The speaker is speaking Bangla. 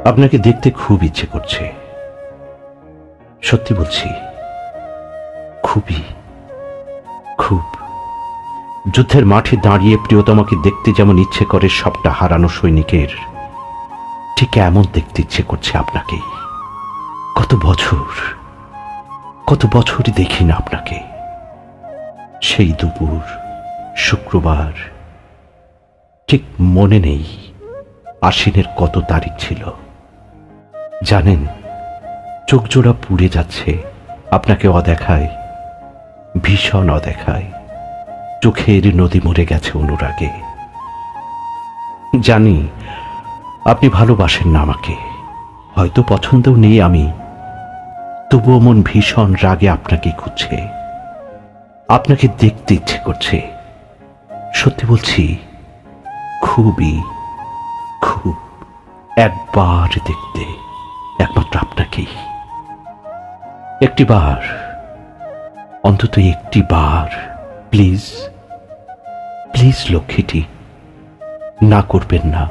আপনাকে দেখতে খুব ইচ্ছে করছে, সত্যি বলছি, খুবই, খুব। যুদ্ধের মাঠে দাঁড়িয়ে প্রিয়তমাকে দেখতে যেমন ইচ্ছে করে সবটা হারানো সৈনিকের, ঠিক এমন দেখতে ইচ্ছে করছে আপনাকে। কত বছর দেখি না আপনাকে। সেই দুপুর শুক্রবার, ঠিক মনে নেই আশ্বিনের কত তারিখ ছিল। জানেন, চোখ জোড়া পুড়ে যাচ্ছে আপনাকে অদেখায়, ভীষণ অদেখায়। চোখের নদী মরে গেছে অনুরাগে। জানি আপনি ভালোবাসেন না আমাকে, হয়তো পছন্দও নেই আমি, তবুও মন ভীষণ রাগে আপনাকে খুঁজছে। আপনাকে দেখতে ইচ্ছে করছে, সত্যি বলছি, খুবই, খুব। একবার দেখতে, একমাত্র আপনাকেই। একটিবার, অন্তত একটিবার, প্লিজ, প্লিজ লক্ষ্মীটি, না করবেন না।